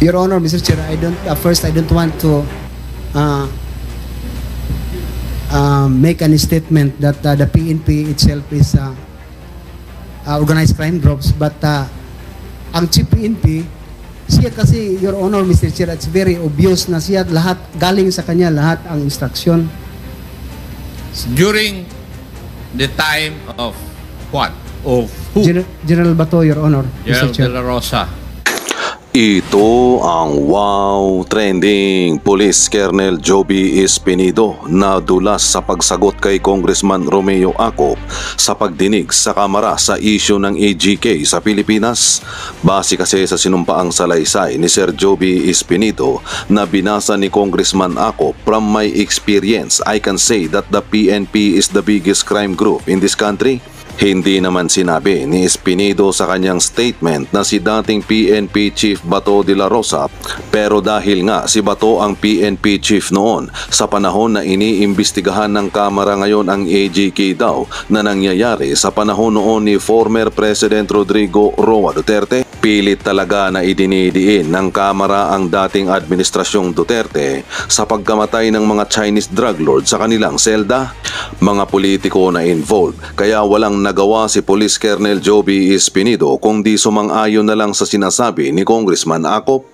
Your Honor, Mr. Chair, I don't, first, I don't want to make any statement that the PNP itself is organized crime groups, but ang Chief PNP, siya kasi, Your Honor, Mr. Chair, it's very obvious na siya lahat, galing sa kanya lahat ang instruction. During the time of what? Of who? General Bato, Your Honor, General Mr. Chair. De La Rosa. Ito ang wow trending. Police Colonel Joby Espinido na dulas sa pagsagot kay Congressman Romeo Acop sa pagdinig sa Kamara sa isyu ng AGK sa Pilipinas. Base kasi sa sinumpaang salaysay ni Sir Joby Espinido na binasa ni Congressman Acop, from my experience, I can say that the PNP is the biggest crime group in this country. Hindi naman sinabi ni Espinido sa kanyang statement na si dating PNP Chief Bato de la Rosa, pero dahil nga si Bato ang PNP Chief noon sa panahon na iniimbestigahan ng Kamara ngayon ang AGK daw na nangyayari sa panahon noon ni former President Rodrigo Roa Duterte, pilit talaga na idinidiin ng Kamara ang dating administrasyong Duterte sa pagkamatay ng mga Chinese drug lord sa kanilang selda. Mga politiko na involved, kaya walang nagawa si Police Colonel Joby Espinido kundi sumang-ayon na lang sa sinasabi ni Congressman Acop.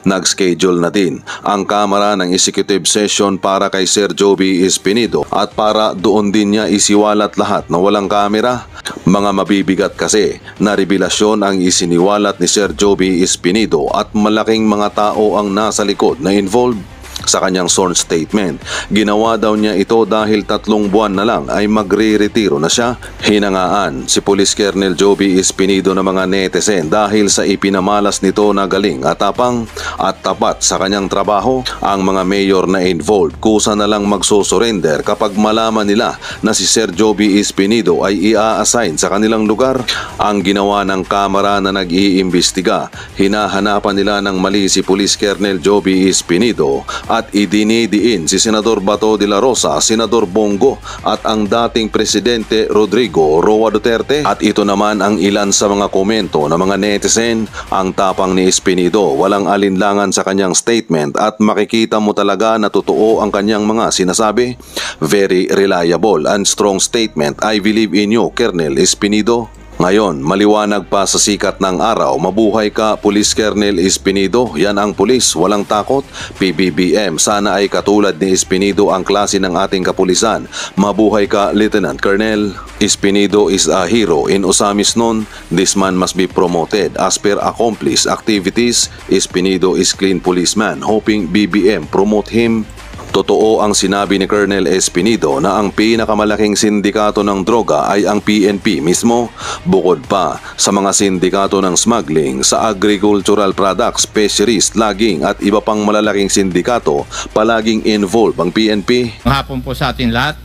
Nag-schedule na din ang Kamara ng executive session para kay Sir Joby Espinido at para doon din niya isiwalat lahat na walang kamera. Mga mabibigat kasi na revelasyon ang isiniwalat ni Sir Joby Espinido at malaking mga tao ang nasa likod na involved. Sa kanyang sworn statement, ginawa daw niya ito dahil 3 buwan na lang ay magre-retiro na siya. Hinangaan si Police Colonel Joby Espinido ng mga netizen dahil sa ipinamalas nito na galing at tapang at tapat sa kanyang trabaho. Ang mga mayor na involved kusa na lang magsusurrender kapag malaman nila na si Sir Joby Espinido ay i-assign sa kanilang lugar. Ang ginawa ng Kamara na nag-iimbestiga, hinahanapan nila ng mali si Police Colonel Joby Espinido at idinidiin si Senador Bato de la Rosa, Senador Bongo at ang dating Presidente Rodrigo Roa Duterte. At ito naman ang ilan sa mga komento ng mga netizen. Ang tapang ni Espinido, walang alinlangan sa kanyang statement at makikita mo talaga na totoo ang kanyang mga sinasabi. Very reliable and strong statement. I believe in you, Colonel Espinido. Ngayon, maliwanag pa sa sikat ng araw, mabuhay ka Police Colonel Espinido. Yan ang pulis, walang takot. PBBM, sana ay katulad ni Espinido ang klase ng ating kapulisan. Mabuhay ka Lieutenant Colonel. Espinido is a hero in Osamis noon. This man must be promoted as per accomplice activities. Espinido is clean policeman, hoping BBM promote him. Totoo ang sinabi ni Colonel Espinido na ang pinakamalaking sindikato ng droga ay ang PNP mismo, bukod pa sa mga sindikato ng smuggling sa agricultural products, fisheries, logging at iba pang malalaking sindikato, palaging involved ang PNP. Hapon po sa atin lahat.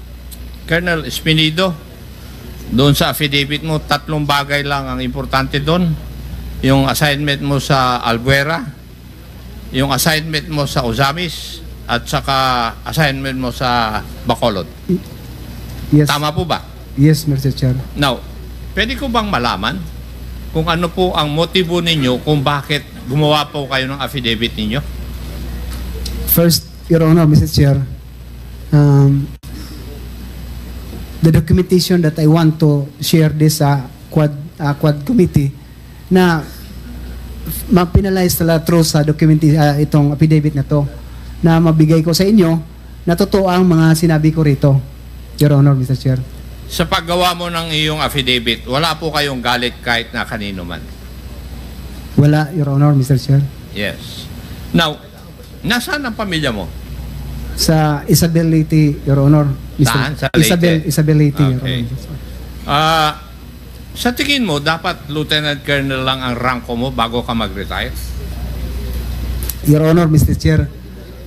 Colonel Espinido, doon sa affidavit mo, 3 bagay lang ang importante doon. Yung assignment mo sa Albuera, yung assignment mo sa Osamis, at saka assignment mo sa Bacolod. Yes. Tama po ba? Yes, Mr. Chair. Now, pwede ko bang malaman kung ano po ang motibo ninyo kung bakit gumawa po kayo ng affidavit ninyo? First, Your Honor, Mr. Chair, the documentation that I want to share this quad committee na ma-penalize tala through sa itong affidavit na to, na mabigay ko sa inyo na totoo ang mga sinabi ko rito, Your Honor, Mr. Chair. Sa paggawa mo ng iyong affidavit, wala po kayong galit kahit na kanino man? Wala, Your Honor, Mr. Chair. Yes. Now, nasaan ang pamilya mo? Sa Isabel Leyte, Your Honor. Saan? Sa Leyte? Isabel Leyte, Your Okay. Honor. Sa tingin mo, dapat Lieutenant Colonel lang ang ranko mo bago ka mag-retire? Your Honor, Mr. Chair,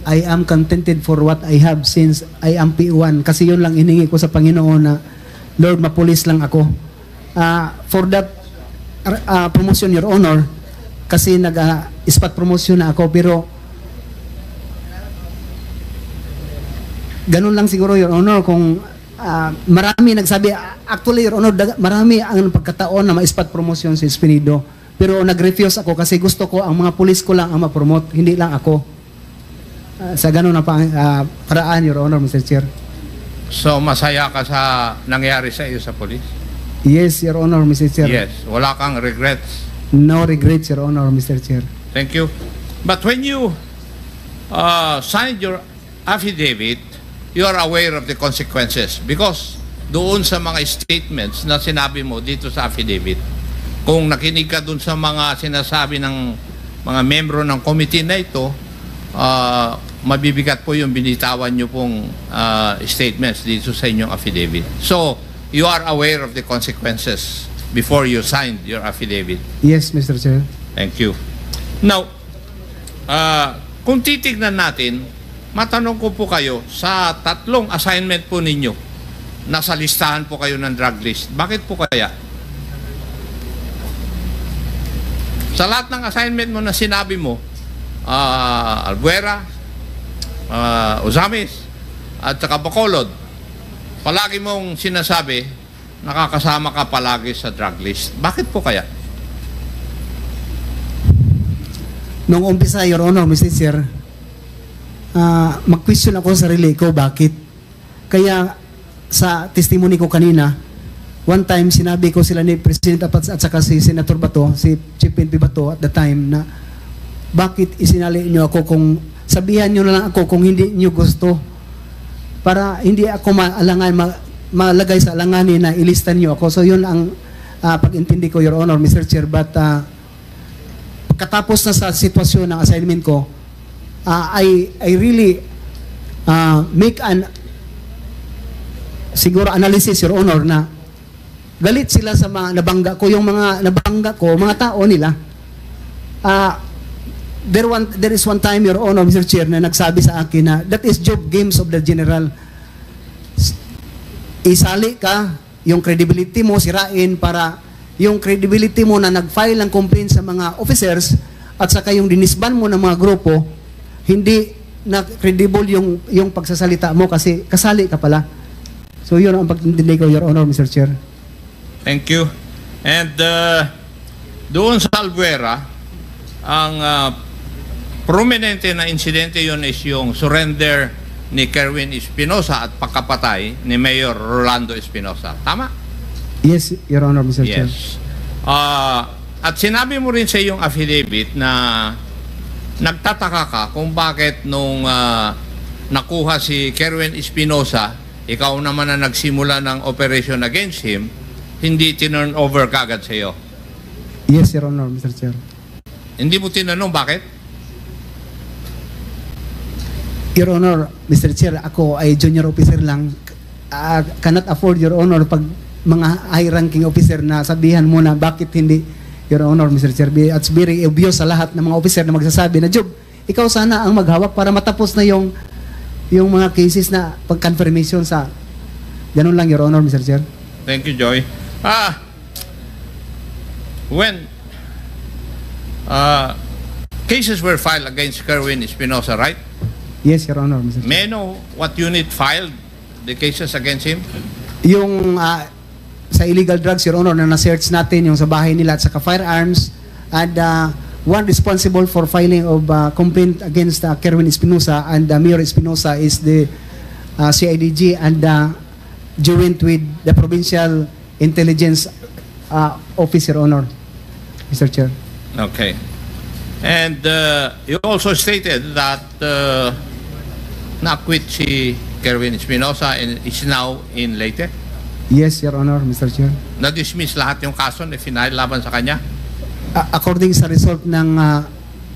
I am contented for what I have since I am P1. Kasi yun lang hiningi ko sa Panginoon na, Lord, mapulis lang ako. For that promotion, Your Honor, kasi nag-spot promotion na ako, pero ganun lang siguro, Your Honor, kung marami nagsabi, actually, Your Honor, marami ang pagkataon na ma-spot promotion si Espinido. Pero nag-refuse ako kasi gusto ko ang mga pulis ko lang ang ma-promote, hindi lang ako. Sa ganun na paraan, Your Honor, Mr. Chair. So, masaya ka sa nangyari sa iyo sa police? Yes, Your Honor, Mr. Chair. Yes. Wala kang regrets? No regrets, Your Honor, Mr. Chair. Thank you. But when you signed your affidavit, you are aware of the consequences because doon sa mga statements na sinabi mo dito sa affidavit, kung nakinig ka doon sa mga sinasabi ng mga membro ng committee na ito, mabibigat po yung binitawan nyo pong statements dito sa inyong affidavit. So, you are aware of the consequences before you signed your affidavit. Yes, Mr. Chair. Thank you. Now, kung titignan natin, matanong ko po kayo, sa 3 assignment po ninyo, nasa listahan po kayo ng drug list. Bakit po kaya? Sa lahat ng assignment mo na sinabi mo, Albuera, Ozamis, at saka Bacolod, palagi mong sinasabi, nakakasama ka palagi sa drug list. Bakit po kaya? Nung umpisa, Your Honor, Mr. Chair, mag-question ako sa sarili ko, bakit? Kaya sa testimony ko kanina, one time sinabi ko sila ni President Apat at saka si Senator Bato, si Chief PNP Bato at the time na bakit isinali niyo ako kung sabihan niyo na lang ako kung hindi niyo gusto para hindi ako malagay sa alanganin na ilista niyo ako. So yun ang pag-intindi ko, Your Honor, Mr. Chair. But pagkatapos na sa sitwasyon ng assignment ko, I really make an siguro analysis, Your Honor, na galit sila sa mga nabangga ko. Yung mga nabangga ko, mga tao nila. There is one time, Your Honor, Mr. Chair, na nagsabi sa akin na that is job games of the general. Isali ka, yung credibility mo sirain para yung credibility mo na nag-file ng complaint sa mga officers at saka yung dinisban mo ng mga grupo, hindi na credible yung pagsasalita mo kasi kasali ka pala. So yun ang pagtintindi ko, Your Honor, Mr. Chair. Thank you. And doon sa Albuera, ang prominente na insidente yun is yung surrender ni Kerwin Espinosa at pagkapatay ni Mayor Rolando Espinosa. Tama? Yes, Your Honor, Mr. Chair. Yes. At sinabi mo rin sa iyong affidavit na nagtataka ka kung bakit nung nakuha si Kerwin Espinosa, ikaw naman na nagsimula ng operation against him, hindi tinurn over kagad sa iyo. Yes, Your Honor, Mr. Chair. Hindi mo tinanong bakit? Your Honor, Mr. Chair, ako ay junior officer lang. Cannot afford, Your Honor, pag mga high-ranking officer na sabihan mo na bakit hindi, Your Honor, Mr. Chair. It's very obvious sa lahat ng mga officer na magsasabi na, Job, ikaw sana ang maghawak para matapos na yung mga cases na pag-confirmation sa ganun lang, Your Honor, Mr. Chair. Thank you, Joy. When cases were filed against Kerwin Espinosa, right? Yes, Your Honor, Mr. Chair. May I know what unit filed the cases against him? Yung sa illegal drugs, Your Honor, na na-search natin yung sa bahay nila at saka firearms, and one responsible for filing of complaint against Kerwin Espinosa and Mayor Espinosa is the CIDG and joint with the Provincial Intelligence Office, Your Honor, Mr. Chair. Okay. And you also stated that na-acquit si Kerwin Espinosa and is now in Leyte? Yes, Your Honor, Mr. Chair. Na-dismiss lahat yung kaso na final laban sa kanya? According sa result ng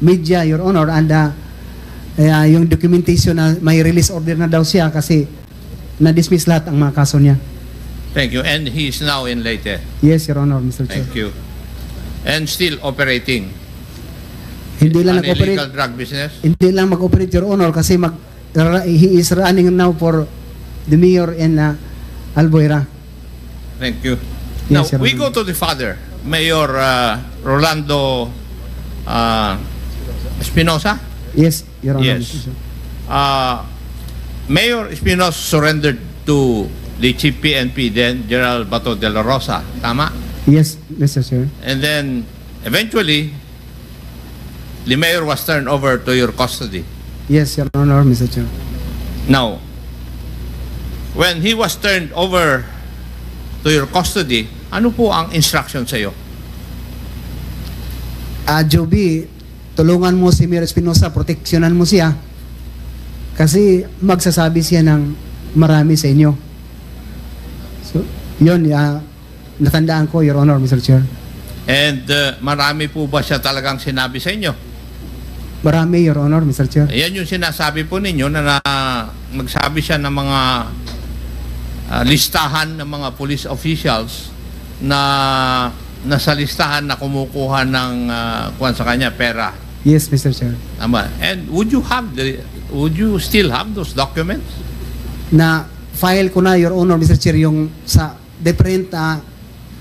media, Your Honor, and yung documentation na may release order na daw siya kasi na-dismiss lahat ang mga kaso niya. Thank you. And he is now in Leyte? Yes, Your Honor, Mr. Chair. Thank you. And still operating? Hindi lang an nag-operate. illegal drug business? Hindi lang mag-operate, Your Honor, kasi he is running now for the mayor in Albuera. Thank you. Yes, Now, Your we Honor. go to the father, Mayor Rolando Espinosa. Yes, Your Honor, Yes. Mr. Chair. Mayor Espinosa surrendered to the Chief PNP then, General Bato de la Rosa. Tama? Yes, Mr. Chair. And then, eventually, the mayor was turned over to your custody. Yes, Your Honor, Mr. Chair. Now, when he was turned over to your custody, ano po ang instruction sa iyo? Joby, tulungan mo si Mayor Espinosa, proteksyonan mo siya. Kasi magsasabi siya ng marami sa inyo. So, yun, natandaan ko, Your Honor, Mr. Chair. And marami po ba siya talagang sinabi sa inyo? Marami, Your Honor, Mr. Chair. Ayan yung sinasabi po ninyo na nagsabi siya ng mga listahan ng mga police officials na nasa listahan na kumukuha ng kuwan sa kanya, pera. Yes, Mr. Chair. Tama. And would you still have those documents? Na file ko na, Your Honor, Mr. Chair, yung sa different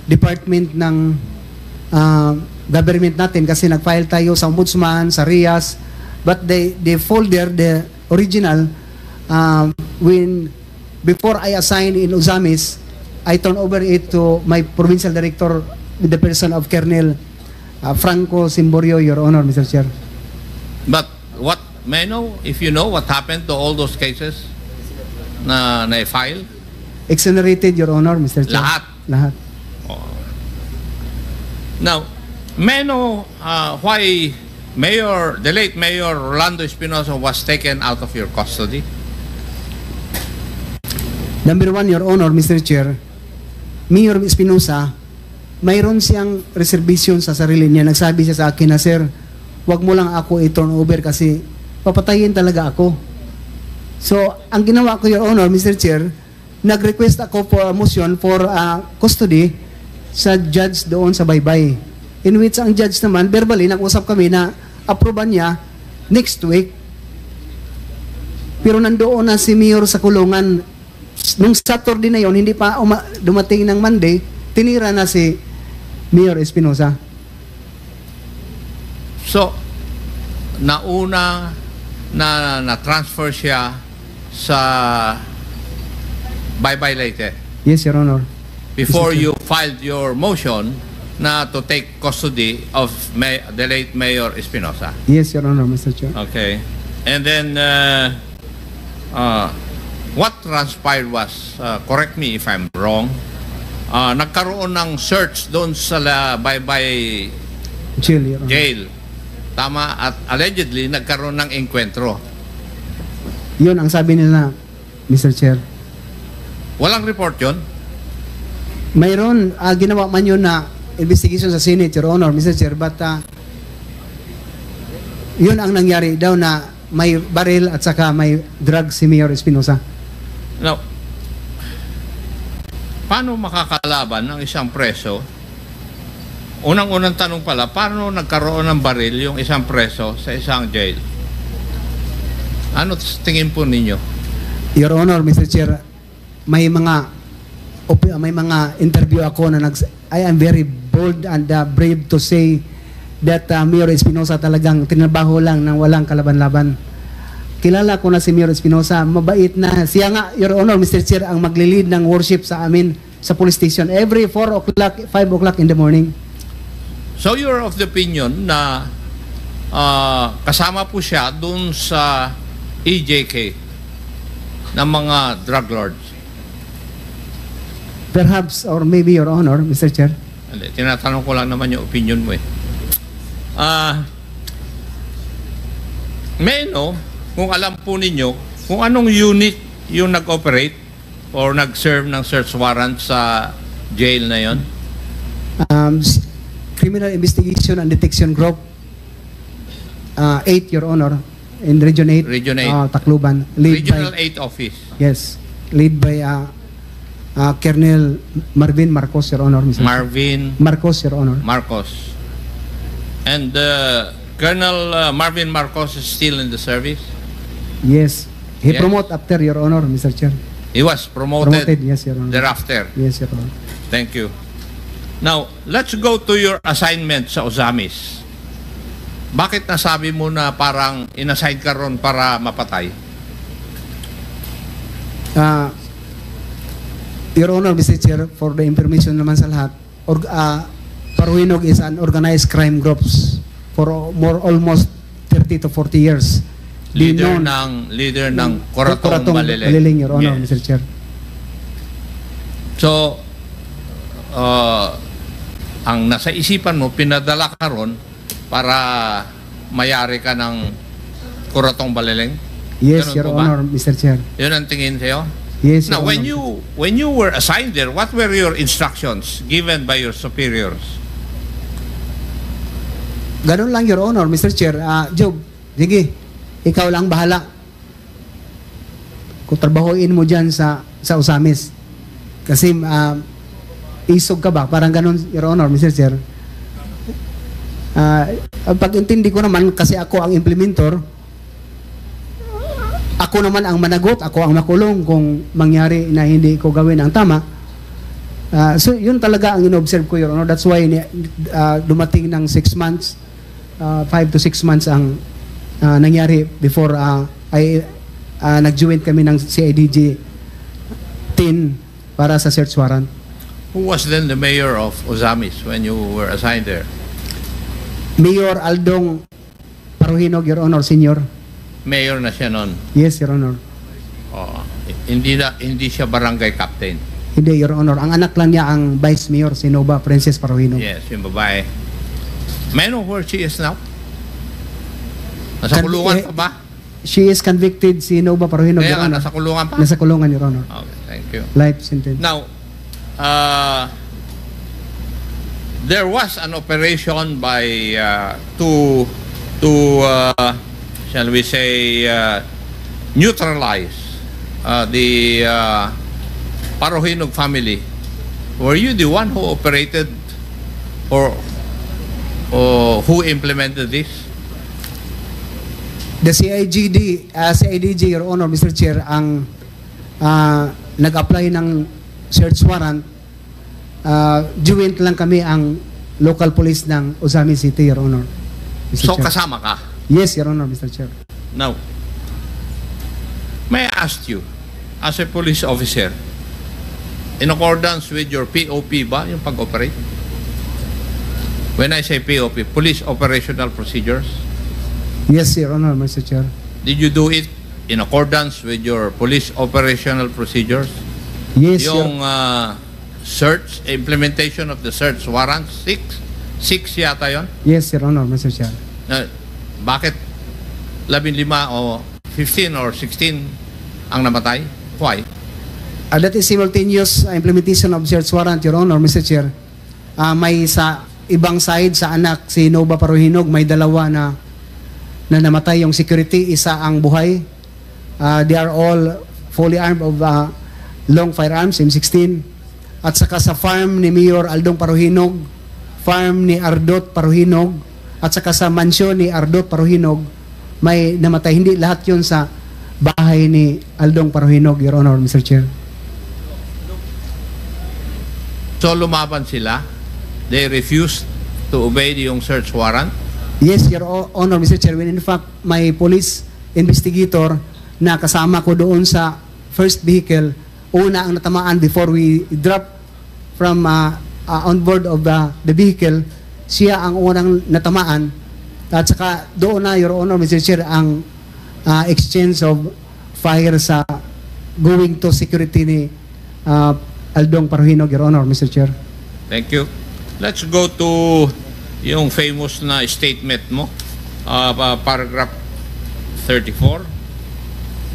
department ng government natin kasi nag-file tayo sa Ombudsman, sa RIAS, but the folder, the original, before I assign in Uzamis, I turn over it to my provincial director with the person of Colonel Franco Simborio, Your Honor, Mr. Chair. But may I know, if you know, what happened to all those cases na na-file? Exonerated, Your Honor, Mr. Chair. Lahat? Lahat. Now, may I know why the late Mayor Rolando Espinosa was taken out of your custody? Number one, Your Honor, Mr. Chair, Mayor Espinosa, mayroon siyang reservation sa sarili niya. Nagsabi siya sa akin na, Sir, wag mo lang ako i-turn over kasi papatayin talaga ako. So, ang ginawa ko, Your Honor, Mr. Chair, nag-request ako for a motion for custody sa judge doon sa Baybay. In which ang judge naman, verbally, nag-usap kami na approvean niya next week. Pero nandoon na si Mayor sa kulungan. Nung Saturday na yon, hindi pa dumating ng Monday, tinira na si Mayor Espinosa. So, nauna na transfer siya sa Baybay Leyte Yes, Your Honor. before Mr. Chair. you filed your motion na to take custody of the late Mayor Espinosa. Yes, Your Honor, Mr. Chair. Okay. And then, what transpired was, correct me if I'm wrong, nagkaroon ng search doon sa Baybay Chill, Your Honor. jail. Tama, at allegedly nagkaroon ng enkwentro. Yun ang sabi nila, Mr. Chair. Walang report yun? Mayroon, ginawa man yun na investigation sa Senate, Your Honor, Mr. Chair, but yun ang nangyari daw na may baril at saka may drug si Mayor Espinosa. Now, paano makakalaban ng isang preso? Unang-unang tanong pala, paano nagkaroon ng baril yung isang preso sa isang jail? Ano tingin po ninyo? Your Honor, Mr. Chair, may mga interview ako na I am very bold and brave to say that Mayor Espinosa talagang tinabaho lang ng walang kalaban-laban. Kilala ko na si Mayor Espinosa, mabait na. Siya nga, Your Honor, Mr. Chair, ang maglilid ng worship sa amin sa police station every 4 o'clock, 5 o'clock in the morning. So you're of the opinion na kasama po siya dun sa EJK ng mga drug lords? Perhaps, or maybe, Your Honor, Mr. Chair. Hindi, tinatanong ko lang naman yung opinion mo eh. May no, kung alam po ninyo, kung anong unit yung nag-operate or nag-serve ng search warrant sa jail na yon? Criminal Investigation and Detection Group 8, Your Honor, in Region 8. Region 8. Tacloban. Lead Regional by, 8 office. yes. Lead by Colonel Marvin Marcos, Your Honor. Mr. Marvin Marcos, Your Honor. Marcos. And Colonel Marvin Marcos is still in the service? Yes. He Yes. promote after, Your Honor, Mr. Chair. He was promoted, Yes, Your Honor. thereafter. Yes, Your Honor. Thank you. Now, let's go to your assignment sa Ozamis. Bakit nasabi mo na parang inassign ka ron para mapatay? Your Honor, Mr. Chair, for the information naman sa lahat, Paruhinog is an organized crime groups for almost 30 to 40 years. Leader Known- ng Coratong Balileng. Balileng, Your Honor, Yes. Mr. Chair. So, ang nasa isipan mo, pinadala ka ron para mayari ka ng Coratong Balileng? Yes, Ganun Your po ba? Honor, Mr. Chair. Yun ang tingin sa'yo? Yes, Now, Your Honor. when you were assigned there, what were your instructions given by your superiors? Ganun lang, Your Honor, Mr. Chair. Job, sige, ikaw lang bahala. Kung trabahoin mo dyan sa Usamis. Kasi isog ka ba? Parang ganun, Your Honor, Mr. Chair. Pag-intindi ko naman, kasi ako ang implementor, ako naman ang managot, ako ang makulong kung mangyari na hindi ko gawin ang tama. So, yun talaga ang in-observe ko, Your Honor. That's why dumating ng 6 months, 5 to 6 months ang nangyari before nag-join kami ng CIDG 10 para sa search warrant. Who was then the mayor of Ozamis when you were assigned there? Mayor Aldong Paruhinog, Your Honor, Senior. Mayor na siya noon. Yes, Your Honor. Hindi siya barangay captain. Hindi, Your Honor. Ang anak lang niya ang Vice Mayor, si Nova Princess Paruhinog. Yes, yung babae. May I know where she is now? Nasa kulungan pa ba? She is convicted, si Nova Paruhinog, Kaya Your nga, Honor. nasa kulungan pa? Nasa kulungan, Your Honor. Okay, thank you. Life sentence. Now, there was an operation by shall we say, neutralize the Paruhinog family. Were you the one who operated or who implemented this? The CIDG, Your Honor, Mr. Chair, ang nag-apply ng search warrant. Joint lang kami ang local police ng Ozamis City, Your Honor. Mr. So Chair. kasama ka? Yes, Your Honor, Mr. Chair. Now, may I ask you, as a police officer, in accordance with your POP ba, yung pag-operate? When I say POP, Police Operational Procedures, Yes, Your Honor, Mr. Chair. did you do it in accordance with your Police Operational Procedures? Yes, Yung search, implementation of the search warrant, 6 yata yon. Yes, Your Honor, Mr. Chair. Bakit 15 o 15 or 16 ang namatay? Why? That is simultaneous implementation of search warrant, Your Honor, Mr. Chair. May sa ibang side sa anak, si Nova Paruhinog, may dalawa na namatay yung security, isa ang buhay. They are all fully armed of long firearms, M16. At saka sa farm ni Mayor Aldong Paruhinog, farm ni Ardot Paruhinog, at saka sa mansyon ni Ardot Paruhinog, may namatay. Hindi lahat yun sa bahay ni Aldong Paruhinog, Your Honor, Mr. Chair. So lumaban sila? They refused to obey yung search warrant? Yes, Your Honor, Mr. Chair. When in fact, may police investigator na kasama ko doon sa first vehicle, una ang natamaan before we drop from on board of the vehicle, siya ang unang natamaan. At saka doon na, Your Honor, Mr. Chair, ang exchange of fire sa going to security ni Aldong Paruhinog, Your Honor, Mr. Chair. Thank you. Let's go to yung famous na statement mo, paragraph 34.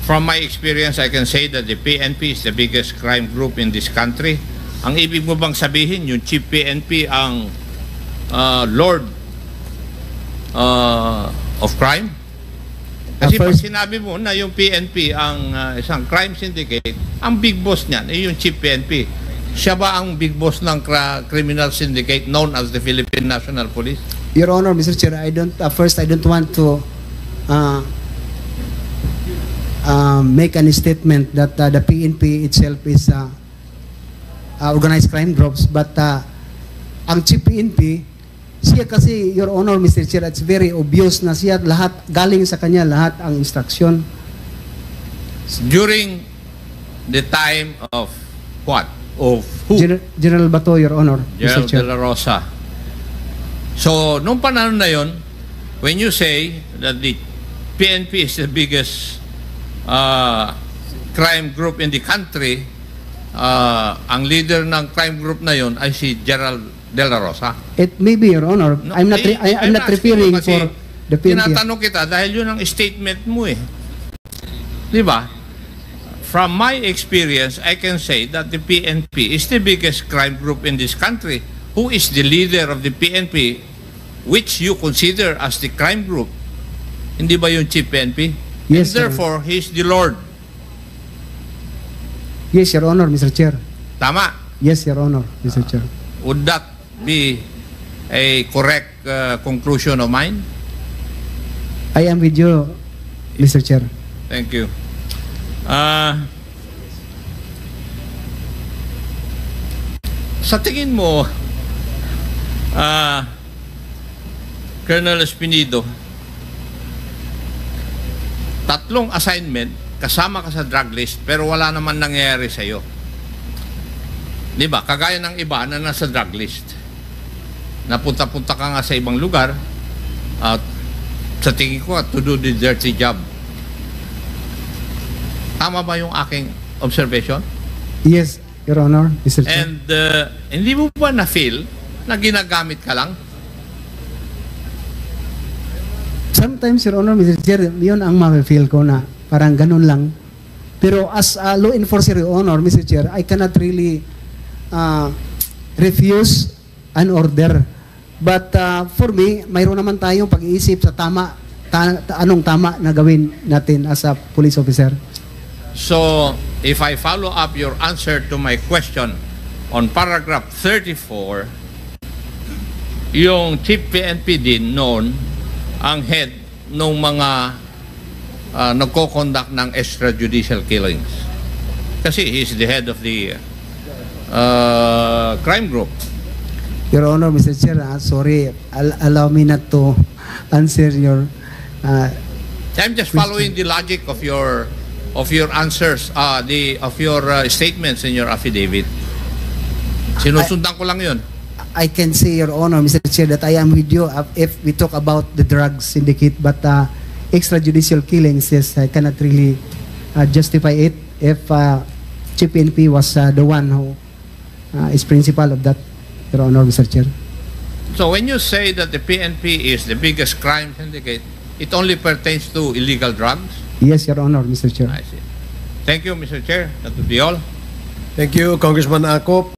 From my experience, I can say that the PNP is the biggest crime group in this country. Ang ibig mo bang sabihin, yung chief PNP ang Lord of crime? Kasi pag sinabi mo na yung PNP ang isang crime syndicate, ang big boss niyan ay yung chief PNP. Siya ba ang big boss ng criminal syndicate known as the Philippine National Police? Your Honor, Mr. Chair, I don't want to make any statement that the PNP itself is organized crime groups, but ang chief PNP, siya kasi, Your Honor, Mr. Chair, it's very obvious na siya lahat, galing sa kanya lahat ang instruction. During the time of what? Of who? General Bato, Your Honor, General Mr. Chair. De La Rosa. So, nung panahon na yon, when you say that the PNP is the biggest crime group in the country, ang leader ng crime group na yon ay si Gerald De La Rosa. It may be, Your Honor. No, I'm not referring kasi for the PNP. tinatanong kita dahil yun ang statement mo eh. Di ba? From my experience, I can say that the PNP is the biggest crime group in this country. Who is the leader of the PNP, which you consider as the crime group? Hindi ba yung chief PNP? Yes, And therefore, he is the Lord. Yes, Your Honor, Mr. Chair. Tama. Yes, Your Honor, Mr. Chair. Would that be a correct conclusion of mine? I am with you, Mr. Chair. Thank you. Sa tingin mo, Colonel Espinido, tatlong assignment, kasama ka sa drug list, pero wala naman nangyayari sa'yo. Di ba? Kagaya ng iba na nasa drug list. Napunta-punta ka nga sa ibang lugar, at sa tingin ko, to do the dirty job. Tama ba yung aking observation? Yes, Your Honor, Mr. Chair. And hindi mo ba na-feel na ginagamit ka lang? Sometimes, Your Honor, Mr. Chair, yun ang ma-feel ko na parang ganun lang. Pero as a law enforcer, Your Honor, Mr. Chair, I cannot really refuse an order. But for me, mayroon naman tayong pag-iisip sa anong tama na gawin natin as a police officer. So, if I follow up your answer to my question on paragraph 34, yung chief PNP din noon ang head ng mga nagko-conduct ng extrajudicial killings. Kasi he's the head of the crime group. Your Honor, Mr. Chair, sorry, allow me not to answer your I'm just following the logic of your answers, of your statements in your affidavit. Sinusundan ko lang yun. I can say, Your Honor, Mr. Chair, that I am with you if we talk about the drug syndicate, but extrajudicial killings, yes, I cannot really justify it if Chief PNP was the one who is principal of that, Your Honor, Mr. Chair. So when you say that the PNP is the biggest crime syndicate, it only pertains to illegal drugs? Yes, Your Honor, Mr. Chair. I see. Thank you, Mr. Chair. That would be all. Thank you, Congressman Akop.